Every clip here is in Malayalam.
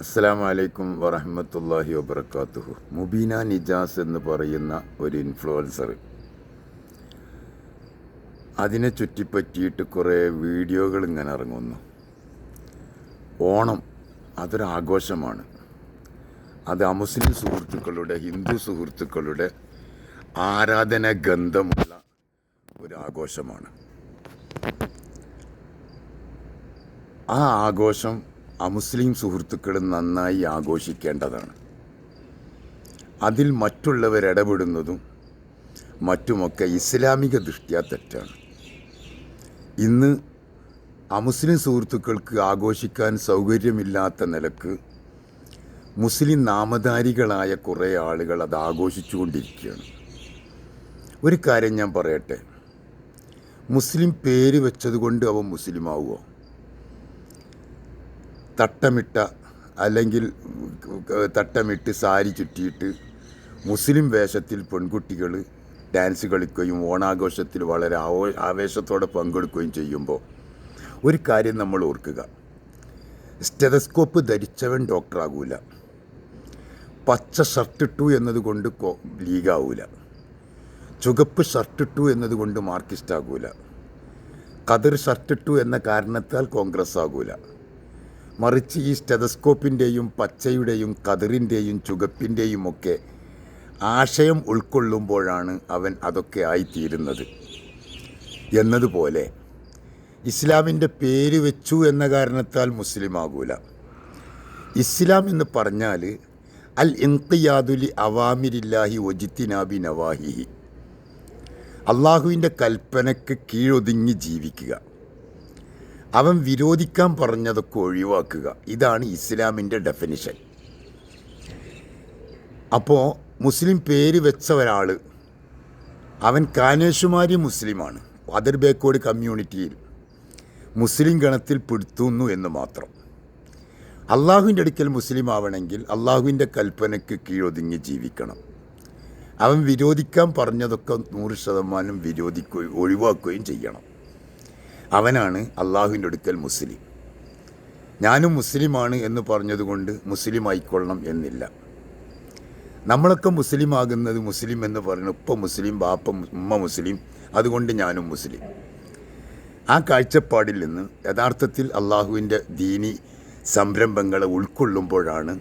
അസ്സലാമു അലൈക്കും വറഹ്മത്തുള്ളാഹി വബറകാതുഹു. മുബീന നിജാസ് എന്ന് പറയുന്ന ഒരു ഇൻഫ്ലുവൻസർ, അതിനെ ചുറ്റിപ്പറ്റിയിട്ട് കുറേ വീഡിയോകൾ ഇങ്ങനെ ഇറങ്ങുന്നു. ഓണം അതൊരാഘോഷമാണ്. അത് അമുസ്ലിം സുഹൃത്തുക്കളുടെ, ഹിന്ദു സുഹൃത്തുക്കളുടെ ആരാധന ഗന്ധമുള്ള ഒരു ആഘോഷമാണ്. ആ ആഘോഷം അമുസ്ലിം സുഹൃത്തുക്കൾ നന്നായി ആഘോഷിക്കേണ്ടതാണ്. അതിൽ മറ്റുള്ളവർ ഇടപെടുന്നതും മറ്റുമൊക്കെ ഇസ്ലാമിക ദൃഷ്ട്യാ തെറ്റാണ്. ഇന്ന് അമുസ്ലിം സുഹൃത്തുക്കൾക്ക് ആഘോഷിക്കാൻ സൗകര്യമില്ലാത്ത നിലക്ക് മുസ്ലിം നാമധാരികളായ കുറേ ആളുകൾ അത് ആഘോഷിച്ചു കൊണ്ടിരിക്കുകയാണ്. ഒരു കാര്യം ഞാൻ പറയട്ടെ, മുസ്ലിം പേര് വെച്ചതുകൊണ്ട് അവൻ മുസ്ലിമാവുമോ? തട്ടമിട്ട് സാരി ചുറ്റിയിട്ട് മുസ്ലിം വേഷത്തിൽ പെൺകുട്ടികൾ ഡാൻസ് കളിക്കുകയും ഓണാഘോഷത്തിൽ വളരെ ആവേശത്തോടെ പങ്കെടുക്കുകയും ചെയ്യുമ്പോൾ ഒരു കാര്യം നമ്മൾ ഓർക്കുക, സ്റ്റെതസ്കോപ്പ് ധരിച്ചവൻ ഡോക്ടറാകൂല, പച്ച ഷർട്ടിട്ടു എന്നതുകൊണ്ട് ലീഗാവൂല, ചുവപ്പ് ഷർട്ടിട്ടു എന്നതുകൊണ്ട് മാർക്സിസ്റ്റ് ആകൂല, കതിർ ഷർട്ടിട്ടു എന്ന കാരണത്താൽ കോൺഗ്രസ് ആകൂല. മറിച്ച് ഈ സ്റ്റെതസ്കോപ്പിൻ്റെയും പച്ചയുടെയും കതിറിൻ്റെയും ചുവപ്പിൻ്റെയും ഒക്കെ ആശയം ഉൾക്കൊള്ളുമ്പോഴാണ് അവൻ അതൊക്കെ ആയിത്തീരുന്നത്. എന്നതുപോലെ ഇസ്ലാമിൻ്റെ പേര് വെച്ചു എന്ന കാരണത്താൽ മുസ്ലിം ആകൂല. ഇസ്ലാം എന്ന് പറഞ്ഞാൽ അൽ ഇൻഖിയാദുലി അവാമിരില്ലാഹി വജിത്തിനാബി നവാഹിഹി, അള്ളാഹുവിൻ്റെ കൽപ്പനയ്ക്ക് കീഴൊതുങ്ങി ജീവിക്കുക, അവൻ വിരോധിക്കാൻ പറഞ്ഞതൊക്കെ ഒഴിവാക്കുക. ഇതാണ് ഇസ്ലാമിൻ്റെ ഡെഫിനിഷൻ. അപ്പോൾ മുസ്ലിം പേര് വെച്ച ഒരാൾ, അവൻ കാനേഷുമാരി മുസ്ലിമാണ്, അതർ ബേക്കോഡ് കമ്മ്യൂണിറ്റിയിൽ മുസ്ലിം ഗണത്തിൽ പെടുത്തുന്നു എന്ന് മാത്രം. അള്ളാഹുവിൻ്റെ അടുക്കൽ മുസ്ലിം ആവണമെങ്കിൽ അള്ളാഹുവിൻ്റെ കൽപ്പനയ്ക്ക് കീഴൊതുങ്ങി ജീവിക്കണം. അവൻ വിരോധിക്കാൻ പറഞ്ഞതൊക്കെ 100% ഒഴിവാക്കുകയും ചെയ്യണം. അവനാണ് അള്ളാഹുവിൻ്റെ അടുക്കൽ മുസ്ലിം. ഞാനും മുസ്ലിമാണ് എന്ന് പറഞ്ഞതുകൊണ്ട് മുസ്ലിം ആയിക്കൊള്ളണം എന്നില്ല. നമ്മളൊക്കെ മുസ്ലിം ആകുന്നത് മുസ്ലിം എന്ന് പറഞ്ഞു, ഉപ്പ മുസ്ലിം, ബാപ്പ ഉമ്മ മുസ്ലിം, അതുകൊണ്ട് ഞാനും മുസ്ലിം. ആ കാഴ്ചപ്പാടിൽ നിന്ന് യഥാർത്ഥത്തിൽ അള്ളാഹുവിൻ്റെ ദീനി സംരംഭങ്ങളെ ഉൾക്കൊള്ളുമ്പോഴാണ്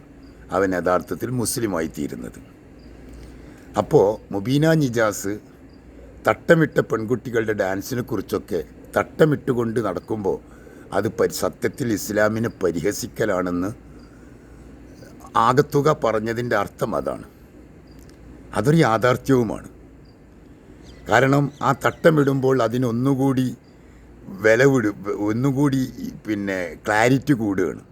അവൻ യഥാർത്ഥത്തിൽ മുസ്ലിമായി തീരുന്നത്. അപ്പോൾ മുബീന നിജാസ് തട്ടമിട്ട പെൺകുട്ടികളുടെ ഡാൻസിനെ കുറിച്ചൊക്കെ തട്ടമിട്ടുകൊണ്ട് നടക്കുമ്പോൾ അത് സത്യത്തിൽ ഇസ്ലാമിനെ പരിഹസിക്കലാണെന്ന് ആകത്തുക പറഞ്ഞതിൻ്റെ അർത്ഥം അതാണ്. അതൊരു യാഥാർത്ഥ്യവുമാണ്. കാരണം ആ തട്ടമിടുമ്പോൾ അതിനൊന്നുകൂടി ഒന്നുകൂടി ക്ലാരിറ്റി കൂടുകയാണ്.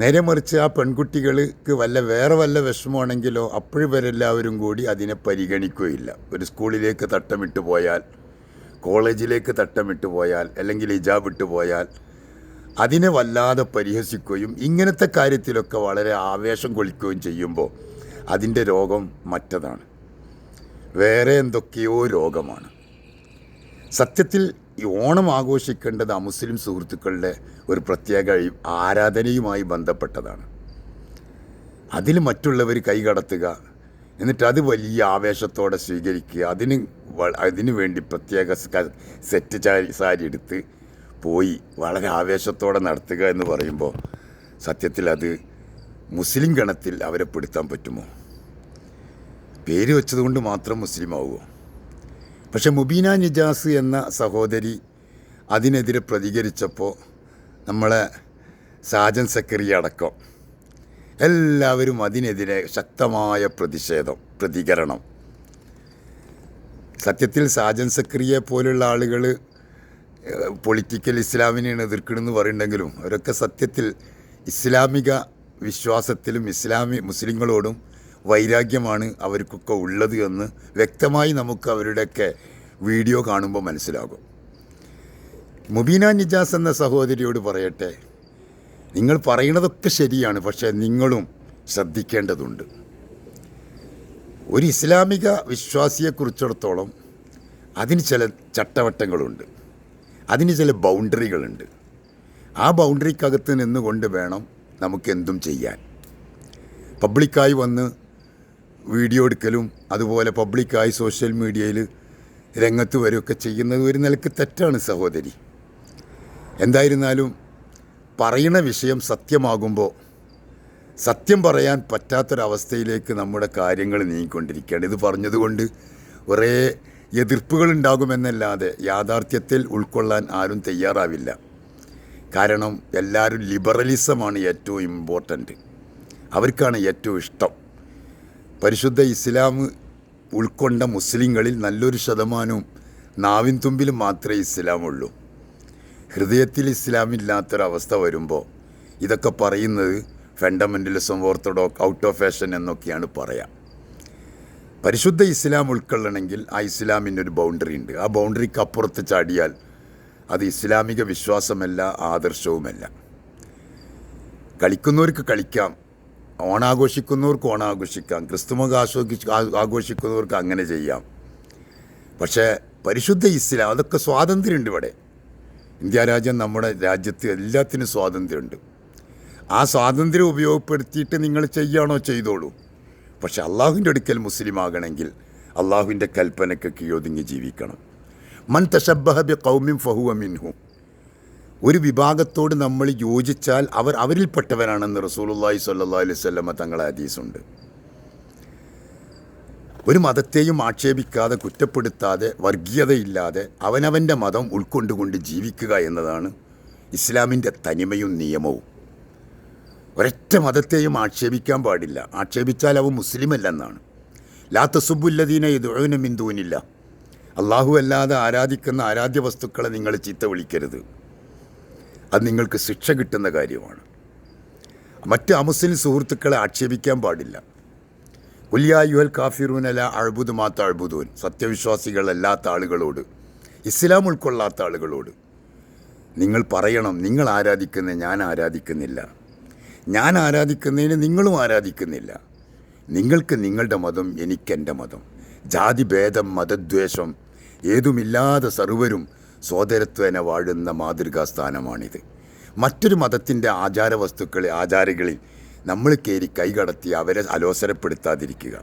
നേരെ മറിച്ച് ആ പെൺകുട്ടികൾക്ക് വേറെ വല്ല വിഷമമാണെങ്കിലോ അപ്പോഴുവരെല്ലാവരും കൂടി അതിനെ പരിഗണിക്കുകയില്ല. ഒരു സ്കൂളിലേക്ക് തട്ടമിട്ട് പോയാൽ, കോളേജിലേക്ക് തട്ടമിട്ട് പോയാൽ, അല്ലെങ്കിൽ ഹിജാബ് ഇട്ട് പോയാൽ അതിനെ വല്ലാതെ പരിഹസിക്കുകയും ഇങ്ങനത്തെ കാര്യത്തിലൊക്കെ വളരെ ആവേശം കൊള്ളിക്കുകയും ചെയ്യുമ്പോൾ അതിൻ്റെ രോഗം മറ്റതാണ്, വേറെ എന്തൊക്കെയോ രോഗമാണ്. സത്യത്തിൽ ഈ ഓണം ആഘോഷിക്കേണ്ടത് അമുസ്ലിം സുഹൃത്തുക്കളുടെ ഒരു പ്രത്യേക ആരാധനയുമായി ബന്ധപ്പെട്ടതാണ്. അതിൽ മറ്റുള്ളവർ കൈകടത്തുക, എന്നിട്ട് അത് വലിയ ആവേശത്തോടെ സ്വീകരിക്കുക, അതിന് വേണ്ടി പ്രത്യേക സെറ്റ് സാരി എടുത്ത് പോയി വളരെ ആവേശത്തോടെ നടത്തുക എന്ന് പറയുമ്പോൾ സത്യത്തിൽ അത് മുസ്ലിം ഗണത്തിൽ അവരെ പെടുത്താൻ പറ്റുമോ? പേര് വെച്ചതുകൊണ്ട് മാത്രം മുസ്ലിം ആവുമോ? പക്ഷെ മുബീന നിജാസ് എന്ന സഹോദരി അതിനെതിരെ പ്രതികരിച്ചപ്പോൾ നമ്മളെ സാജൻ സക്കറിയ അടക്കം എല്ലാവരും അതിനെതിരെ ശക്തമായ പ്രതികരണം. സത്യത്തിൽ സാജൻ സക്കറിയെ പോലുള്ള ആളുകൾ പൊളിറ്റിക്കൽ ഇസ്ലാമിനെയാണ് എതിർക്കണമെന്ന് പറയുന്നുണ്ടെങ്കിലും അവരൊക്കെ സത്യത്തിൽ ഇസ്ലാമിക വിശ്വാസത്തിലും മുസ്ലിങ്ങളോടും വൈരാഗ്യമാണ് അവർക്കൊക്കെ ഉള്ളത് എന്ന് വ്യക്തമായി നമുക്ക് അവരുടെയൊക്കെ വീഡിയോ കാണുമ്പോൾ മനസ്സിലാകും. മുബീന നിജാസ് എന്ന സഹോദരിയോട് പറയട്ടെ, നിങ്ങൾ പറയുന്നതൊക്കെ ശരിയാണ്, പക്ഷേ നിങ്ങളും ശ്രദ്ധിക്കേണ്ടതുണ്ട്. ഒരു ഇസ്ലാമിക വിശ്വാസിയെക്കുറിച്ചിടത്തോളം അതിന് ചില ചട്ടവട്ടങ്ങളുണ്ട്, അതിന് ചില ബൗണ്ടറികളുണ്ട്. ആ ബൗണ്ടറിക്കകത്ത് നിന്നുകൊണ്ട് വേണം നമുക്കെന്തും ചെയ്യാൻ. പബ്ലിക്കായി വന്ന് വീഡിയോ എടുക്കലും അതുപോലെ പബ്ലിക്കായി സോഷ്യൽ മീഡിയയിൽ രംഗത്ത് വരികയൊക്കെ ചെയ്യുന്നത് ഒരു നിലക്ക് തെറ്റാണ് സഹോദരി. എന്തായിരുന്നാലും പറയുന്ന വിഷയം സത്യമാകുമ്പോൾ സത്യം പറയാൻ പറ്റാത്തൊരവസ്ഥയിലേക്ക് നമ്മുടെ കാര്യങ്ങൾ നീങ്ങിക്കൊണ്ടിരിക്കുകയാണ്. ഇത് പറഞ്ഞതുകൊണ്ട് കുറേ എതിർപ്പുകളുണ്ടാകുമെന്നല്ലാതെ യാഥാർത്ഥ്യത്തിൽ ഉൾക്കൊള്ളാൻ ആരും തയ്യാറാവില്ല. കാരണം എല്ലാവരും ലിബറലിസമാണ് ഏറ്റവും ഇമ്പോർട്ടൻ്റ്, അവർക്കാണ് ഏറ്റവും ഇഷ്ടം. പരിശുദ്ധ ഇസ്ലാം ഉൾക്കൊണ്ട മുസ്ലിങ്ങളിൽ നല്ലൊരു ശതമാനവും നാവിൻ തുമ്പിലും മാത്രമേ ഇസ്ലാമുള്ളൂ. ഹൃദയത്തിൽ ഇസ്ലാമില്ലാത്തൊരവസ്ഥ വരുമ്പോൾ ഇതൊക്കെ പറയുന്നത് fundamentalism, orthodox, out of fashion എന്നൊക്കെയാണ് പറയാം. പരിശുദ്ധ ഇസ്ലാം ഉൾക്കൊള്ളണമെങ്കിൽ ആ ഇസ്ലാമിൻ്റെ ഒരു ബൗണ്ടറി ഉണ്ട്. ആ ബൗണ്ടറിക്ക് അപ്പുറത്ത് ചാടിയാൽ അത് ഇസ്ലാമിക വിശ്വാസമല്ല, ആദർശവുമല്ല. കളിക്കുന്നവർക്ക് കളിക്കാം, ഓണാഘോഷിക്കുന്നവർക്ക് ഓണാഘോഷിക്കാം, ക്രിസ്തുമത ആഘോഷിക്കുന്നവർക്ക് അങ്ങനെ ചെയ്യാം. പക്ഷേ പരിശുദ്ധ ഇസ്ലാം, അതൊക്കെ സ്വാതന്ത്ര്യമുണ്ട് ഇവിടെ. ഇന്ത്യ രാജ്യം, നമ്മുടെ രാജ്യത്ത് എല്ലാത്തിനും സ്വാതന്ത്ര്യമുണ്ട്. ആ സ്വാതന്ത്ര്യം ഉപയോഗപ്പെടുത്തിയിട്ട് നിങ്ങൾ ചെയ്യാണോ ചെയ്തോളൂ. പക്ഷെ അള്ളാഹുവിൻ്റെ അടുക്കൽ മുസ്ലിം ആകണമെങ്കിൽ അള്ളാഹുവിൻ്റെ കൽപ്പനയ്ക്ക് കീഴൊതുങ്ങി ജീവിക്കണം. മൻ തശബ്ബഹ ബി ഖൗമിൻ ഫഹുവ മിൻഹും. ഒരു വിഭാഗത്തോട് നമ്മൾ യോജിച്ചാൽ അവരിൽപ്പെട്ടവരാണെന്ന് റസൂലുള്ളാഹി സ്വല്ലല്ലാഹു അലൈഹി വസല്ലമ തങ്ങളെ ഹദീസുണ്ട്. ഒരു മതത്തെയും ആക്ഷേപിക്കാതെ, കുറ്റപ്പെടുത്താതെ, വർഗീയതയില്ലാതെ അവനവൻ്റെ മതം ഉൾക്കൊണ്ടുകൊണ്ട് ജീവിക്കുക എന്നതാണ് ഇസ്ലാമിൻ്റെ തനിമയും നിയമവും. ഒരൊറ്റ മതത്തെയും ആക്ഷേപിക്കാൻ പാടില്ല. ആക്ഷേപിച്ചാൽ അവ മുസ്ലിമല്ലെന്നാണ്. ലാ തസുബ്ബുല്ലദീന യദ്ഊന മിൻ ദൂനില്ലാഹ്. അള്ളാഹു അല്ലാതെ ആരാധിക്കുന്ന ആരാധ്യ വസ്തുക്കളെ നിങ്ങൾ ചീത്ത വിളിക്കരുത്. അത് നിങ്ങൾക്ക് ശിക്ഷ കിട്ടുന്ന കാര്യമാണ്. മറ്റ് അമുസ്ലിം സുഹൃത്തുക്കളെ ആക്ഷേപിക്കാൻ പാടില്ല. ഖുൽ യാ അയ്യുഹൽ കാഫിറൂന ലാ അഅ്ബുദു മാ തഅ്ബുദൂൻ. സത്യവിശ്വാസികളല്ലാത്ത ആളുകളോട്, ഇസ്ലാം ഉൾക്കൊള്ളാത്ത ആളുകളോട് നിങ്ങൾ പറയണം, നിങ്ങൾ ആരാധിക്കുന്നത് ഞാൻ ആരാധിക്കുന്നില്ല, ഞാൻ ആരാധിക്കുന്നതിന് നിങ്ങളും ആരാധിക്കുന്നില്ല. നിങ്ങൾക്ക് നിങ്ങളുടെ മതം, എനിക്കെൻ്റെ മതം. ജാതിഭേദം, മതദ്വേഷം ഏതുമില്ലാതെ സർവരും സോദരത്വേന വാഴുന്ന മാതൃകാ സ്ഥാനമാണിത്. മറ്റൊരു മതത്തിൻ്റെ ആചാരങ്ങളിൽ നമ്മൾ കയറി കൈകടത്തി അവരെ അലോസരപ്പെടുത്താതിരിക്കുക.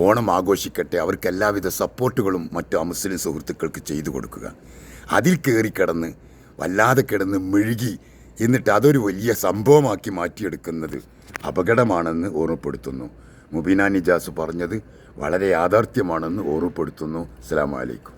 ഓണം ആഘോഷിക്കട്ടെ, അവർക്ക് എല്ലാവിധ സപ്പോർട്ടുകളും മറ്റു അമുസ്ലിം സുഹൃത്തുക്കൾക്ക് ചെയ്തു കൊടുക്കുക. അതിൽ കയറിക്കിടന്ന് വല്ലാതെ കിടന്ന് മെഴുകി എന്നിട്ട് അതൊരു വലിയ സംഭവമാക്കി മാറ്റിയെടുക്കുന്നത് അപകടമാണെന്ന് ഓർമ്മപ്പെടുത്തുന്നു. മുബീന നിജാസ് പറഞ്ഞത് വളരെ യാഥാർത്ഥ്യമാണെന്ന് ഓർമ്മപ്പെടുത്തുന്നു. അസ്സലാമു അലൈക്കും.